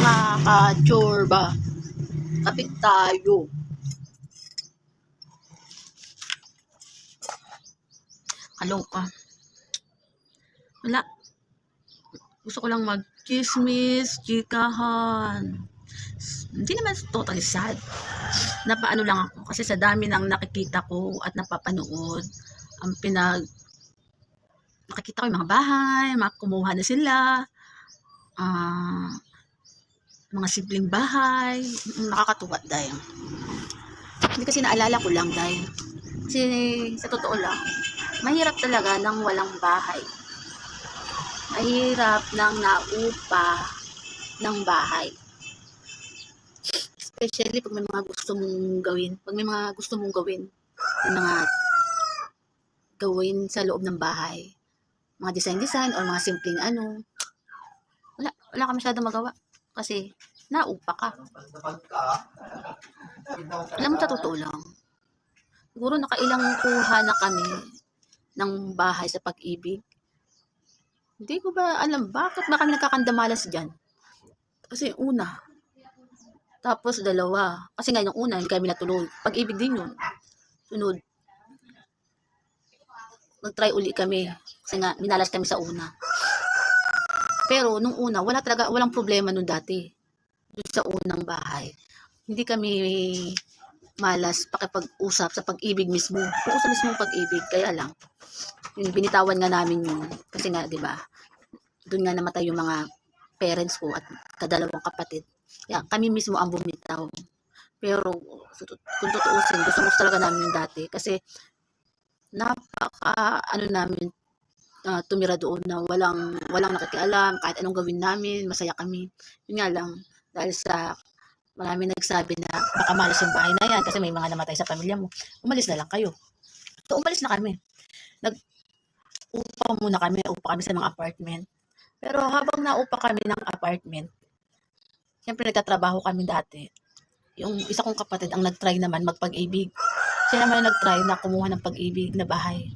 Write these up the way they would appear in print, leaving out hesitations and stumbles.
mga ka-chorba. Kapit tayo. Kaloka. Wala. Gusto ko lang mag-chismis, chikahan. Hindi naman totally sad. Napaano lang ako kasi sa dami ng nakikita ko at napapanood, ang nakikita ko yung mga bahay, kumuha na sila, mga simpleng bahay, nakakatuwa dahil. Hindi kasi naalala ko lang dahil. Kasi sa totoo lang, mahirap talaga nang walang bahay. Mahirap nang naupa ng bahay. Especially pag may mga gusto mong gawin. Pag may mga gusto mong gawin, yung mga gawin sa loob ng bahay. Mga design or mga simpleng wala ka masyadong magawa. Kasi naupa ka. Alam mo, sa totoo lang, siguro nakailang kuha na kami ng bahay sa Pag-ibig. Hindi ko ba alam bakit ba kami nagkakandamalas dyan. Kasi una, tapos dalawa. Kasi nga yung una, hindi kami natulog. Pag-ibig din yun. Sunod, nag-try uli kami. Kasi nga, minalas kami sa una. Pero nung una, walang problema nung dati. Doon sa unang bahay. Hindi kami malas pakipag-usap sa Pag-ibig mismo. Usap mismo Pag-ibig. Kaya lang, yung binitawan nga namin yun. Kasi nga, di ba, doon nga namatay yung mga parents ko at kadalawang kapatid. Kaya kami mismo ang bumitaw. Pero kung tutuusin, gusto talaga namin yung dati. Kasi namin, tumira doon na walang nakikialam, kahit anong gawin namin, masaya kami. Yun nga lang, dahil sa marami nagsabi na baka malas yung bahay na yan kasi may mga namatay sa pamilya mo, umalis na lang kayo. So, umalis na kami. Upa kami sa mga apartment. Pero habang naupa kami ng apartment, siyempre nagtatrabaho kami dati. Yung isa kong kapatid ang nag-try naman magpag-ibig. Siya naman nag-try na kumuha ng Pag-ibig na bahay.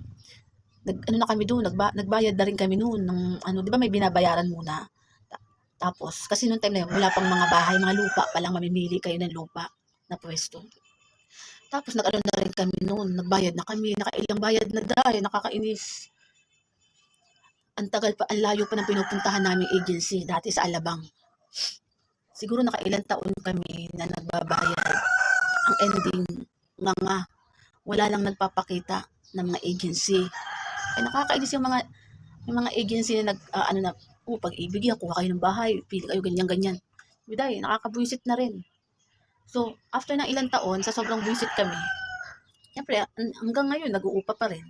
Na kami doon, nagbayad na rin kami noon ng di ba may binabayaran muna. Tapos kasi noong time na yun, wala pang mga bahay, mga lupa pa lang, mamimili kayo ng lupa na pwesto. Tapos na rin kami noon, nagbayad na kami, nakailang bayad na dahil, nakakainis. Ang tagal pa, ang layo pa ng pinupuntahan naming agency dati sa Alabang. Siguro nakailang taon kami na nagbabayad. Ang ending nga wala lang nagpapakita ng mga agency. Ay nakakainis yung mga agency na Pag-ibig yan, kuha kayo ng bahay, pili kayo ganyan. Biday, nakakabuisit na rin. So, after ng ilang taon, sa sobrang buisit kami, siyempre, hanggang ngayon, nag-uupa pa rin.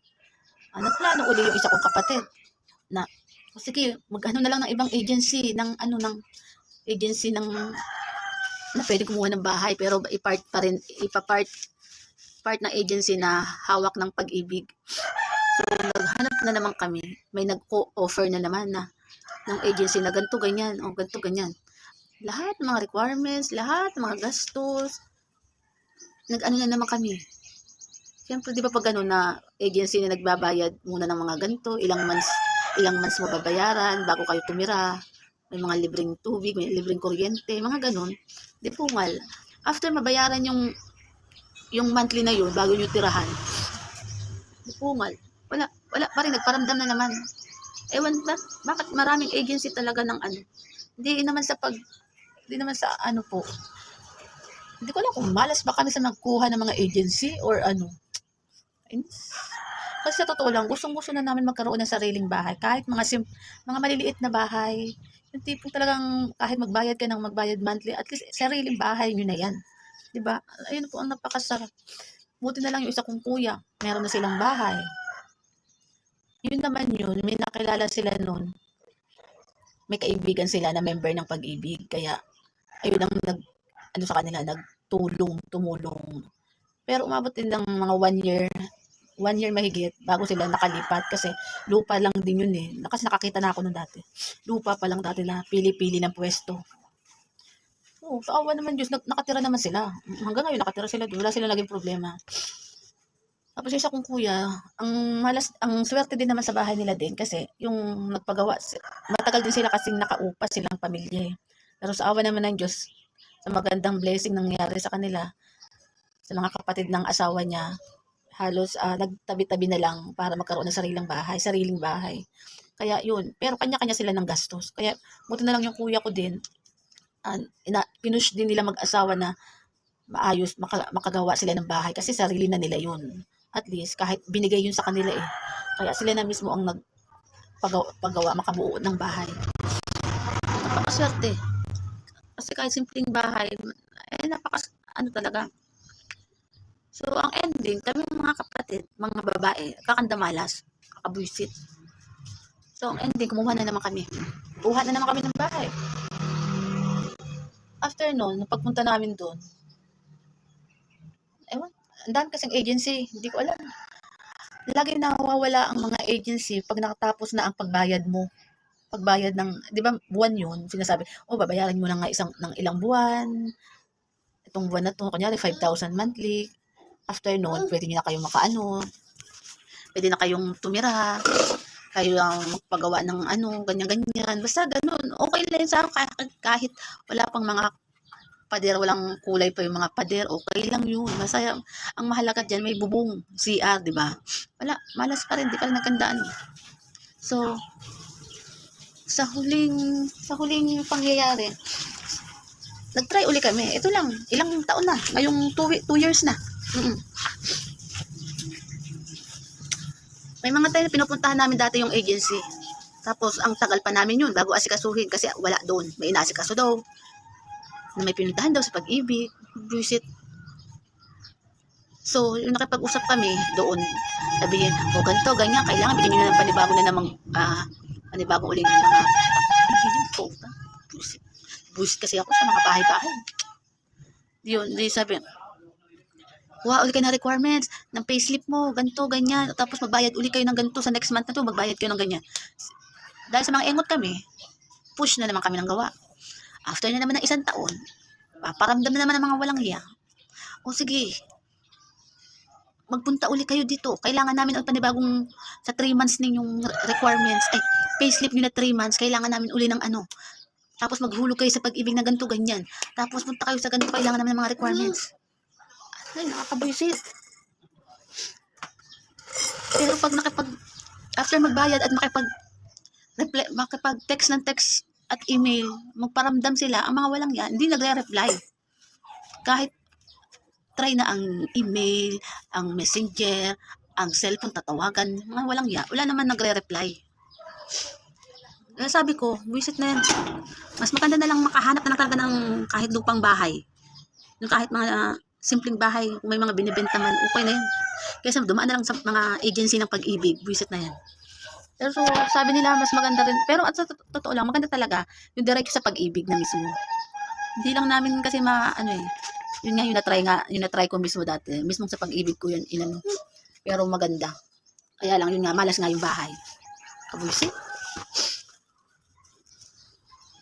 Nagplano uli yung isa kong kapatid na, sige, na lang ng ibang agency, agency na pwede kumuha ng bahay, pero ipapart ng agency na hawak ng Pag-ibig. So, naghanap na naman kami. May nag-offer na naman ng agency na ganito, ganyan. Lahat ng mga requirements, lahat ng mga gastos, na naman kami. Siyempre, di ba pag na agency na nagbabayad muna ng mga ganito, ilang months mo babayaran bago kayo tumira. May mga libreng tubig, may libreng kuryente, mga ganun. Di pungal. After mabayaran yung monthly na yun, bago nyo tirahan, di pungal. Wala pa rin, nagparamdam na naman. Ewan ba, bakit maraming agency talaga ng Hindi naman sa po. Hindi ko alam kung malas ba kami sa magkuha ng mga agency or Kasi sa totoo lang, gustong-gusto na namin magkaroon ng sariling bahay. Kahit mga maliliit na bahay. Yung tipong talagang kahit magbayad ka ng magbayad monthly, at least sariling bahay nyo na yan. Diba? Ayun po ang napakasarap. Buti na lang yung isa kong kuya. Meron na silang bahay. Yun naman yun, may nakilala sila noon. May kaibigan sila na member ng Pag-ibig. Kaya, ayun ang sa kanila, tumulong. Pero umabot din ng mga 1 year mahigit bago sila nakalipat kasi lupa lang din yun eh. Kasi nakakita na ako nun dati. Lupa pa lang dati na pili-pili ng pwesto. So, sa awa naman Diyos, nakatira naman sila. Hanggang ngayon nakatira sila doon. Wala sila naging problema. Tapos yung isa kong kuya, ang swerte din naman sa bahay nila din kasi yung nagpagawa, matagal din sila kasing nakaupa silang pamilya eh. Pero sa awa naman ng Diyos, sa magandang blessing nangyari sa kanila, sa mga kapatid ng asawa niya, halos nagtabi-tabi na lang para magkaroon ng sariling bahay. Kaya yun, pero kanya-kanya sila ng gastos. Kaya buti na lang yung kuya ko din, pinush din nila mag-asawa na maayos, makagawa sila ng bahay kasi sarili na nila yun. At least, kahit binigay yun sa kanila eh. Kaya sila na mismo ang nagpagawa, makabuo ng bahay. Napakaswerte. Kasi kahit simpleng bahay, ano talaga. So, ang ending, kami mga kapatid, mga babae, kakandamalas, kakabwisit. So, ang ending, kumuha na naman kami. Kuha na naman kami ng bahay. After nun, pagpunta namin doon, ewan, ang dami kasing agency, hindi ko alam. Lagi nawawala ang mga agency pag nakatapos na ang pagbayad mo. Pagbayad ng, di ba, buwan yun, sinasabi, babayaran mo na nga ng ilang buwan, itong buwan na to, kunyari 5,000 monthly, after nun, pwede nyo na kayong pwede na kayong tumira, kayo lang magpagawa ng ganyan-ganyan, basta ganun, okay lang sa kahit wala pang mga pader, walang kulay pa yung mga pader, okay lang yun, masaya, ang mahalaga dyan, may bubong, CR, di ba? Wala, malas pa rin, di pa rin nagandaan. So, sa huling pangyayari, nag-try uli kami. Ito lang, ilang taon na. Ngayong 2 years na. May mga tayo na pinupuntahan namin dati yung agency. Tapos, ang tagal pa namin yun bago asikasuhin kasi wala doon. May inaasikaso daw. Na may pinuntahan daw sa Pag-ibig. Visit. So, yung nakipag-usap kami doon, sabihin, ganito, ganyan, kailangan bigyan nyo ng panibago na namang, panibago uling mga, buisit kasi ako sa mga bahay-bahay. Yun, di sabi, uli kayo ng requirements, ng payslip mo, ganito, ganyan, tapos magbayad uli kayo ng ganito, sa next month na to, magbayad kayo ng ganyan. Dahil sa mga engot kami, push na naman kami ng gawa. After na naman ng 1 taon, paparamdam na naman ng mga walang hiya. O sige, magpunta uli kayo dito. Kailangan namin ang panibagong sa 3 months ninyong requirements. Payslip nyo na 3 months. Kailangan namin uli ng Tapos maghulog kayo sa Pag-ibig na ganito, ganyan. Tapos punta kayo sa ganito, kailangan namin ng mga requirements. Ay, nakakabuisit. Pero pag after magbayad at makipag-text ng text at email, magparamdam sila, ang mga walang yan, hindi nagre-reply. Kahit try na ang email, ang messenger, ang cellphone, tatawagan, mga walang ya, wala naman nagre-reply. Kaya sabi ko, visit na yan. Mas maganda na lang makahanap na lang talaga ng kahit lupang bahay. Yung kahit mga simpleng bahay, kung may mga binibenta man, okay na yan. Kaya dumaan na lang sa mga agency ng Pag-ibig, visit na yan. Pero so, sabi nila, mas maganda rin. Pero at sa totoo lang, maganda talaga yung direct sa Pag-ibig na mismo. Hindi lang namin kasi yun nga, yung na-try ko mismo dati. Mismo sa Pag-ibig ko yun, pero maganda. Kaya lang, yun nga, malas nga yung bahay. Kabuisit.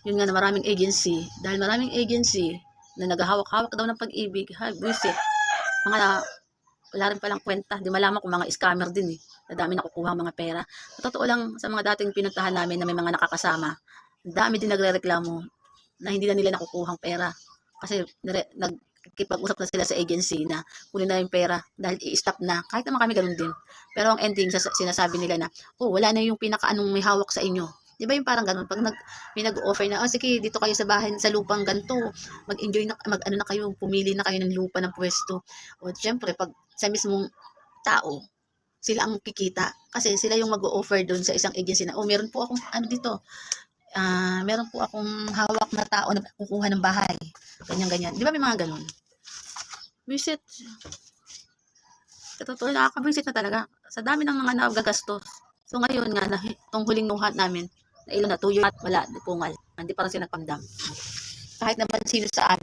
Yun nga na maraming agency. Dahil maraming agency na naghahawak-hawak daw ng Pag-ibig, buisit. Wala rin palang kwenta. Di malaman kung mga scammer din eh. Na dami nakukuha mga pera. Sa totoo lang, sa mga dating pinuntahan namin na may mga nakakasama, dami din nagre-reklamo na hindi na nila nakukuhang pera. Kasi nagkipag-usap na sila sa agency na kunin na yung pera dahil i-stop na. Kahit naman kami ganun din. Pero ang ending, sinasabi nila na, wala na yung pinaka-anong may hawak sa inyo. Di ba yung parang ganun? Pag may nag-offer na, sige, dito kayo sa bahay, sa lupang ganito, mag-enjoy na, na kayo, pumili na kayo ng lupa ng pwesto. O, syempre, pag sa mismong tao, sila ang kikita. Kasi sila yung mag-o-offer doon sa isang agency na, meron po akong, dito, meron po akong hawak na tao na kukuha ng bahay. Ganyan-ganyan. Di ba may mga ganun? Visit. Totoo, nakakabisit na talaga. Sa dami ng mga nagagastos. So ngayon nga, itong huling nuhat namin, na ilan na 2 years, wala, pungal. Hindi pa rin sila nagpamdam. Kahit naman sino saan,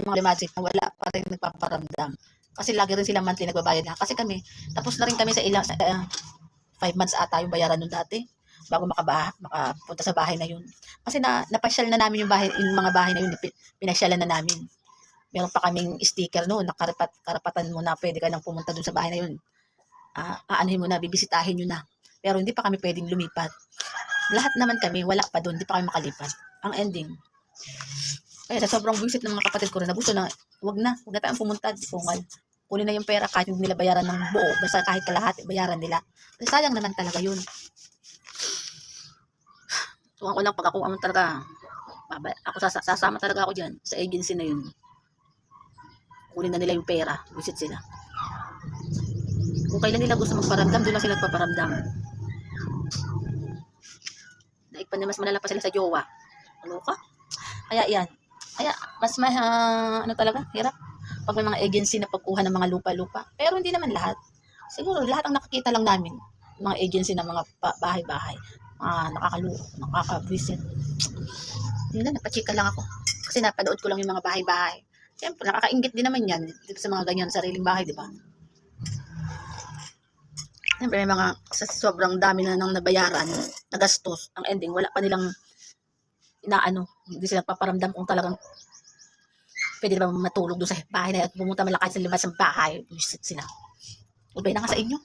yung mga magic na wala pa rin nagpaparamdam. Kasi lagi rin sila monthly nagbabayad na. Kasi kami, tapos na rin kami sa 5 months ata yung bayaran nun dati bago makapunta sa bahay na yun. Kasi napasyal na namin yung mga bahay na yun, pinasyalan na namin. Meron pa kaming sticker noon, karapatan mo na pwede ka nang pumunta dun sa bahay na yun. Aanuhin mo na, bibisitahin nyo na. Pero hindi pa kami pwedeng lumipat. Lahat naman kami, wala pa doon, hindi pa kami makalipat. Ang ending, Kaya sa sobrang visit ng mga kapatid ko rin, gusto na, wag na tayong pumunta, pungal. Kunin na yung pera kahit hindi nila bayaran ng buo, basta kahit kalahati, bayaran nila. Kasi sayang naman talaga yun. So, ako lang pag ako talaga, ako sasama talaga ako dyan sa agency na yun. Kunin na nila yung pera, visit sila. Kung kailan nila gusto magparamdam, doon lang sila magpaparamdam. Daig pa na mas malala pa sila sa jowa. Ano ka? Kaya yan. Kaya mas ano talaga, hirap. Pag may mga agency na pagkuha ng mga lupa-lupa. Pero hindi naman lahat. Siguro lahat ang nakikita lang namin. Mga agency na mga bahay-bahay. Nakaka-visit. Yun na, napachika lang ako. Kasi napanood ko lang yung mga bahay-bahay. Siyempre, nakakaingit din naman yan. Sa mga ganyan, sariling bahay, di ba? Siyempre, may mga sa sobrang dami na nang nabayaran, nagastos. Ang ending, wala pa nilang inaano. Hindi sila paparamdam kung talagang pwede na ba matulog doon sa bahay na at pumunta malakad sa labas ng bahay. Visit sila. Ubay na nga sa inyo.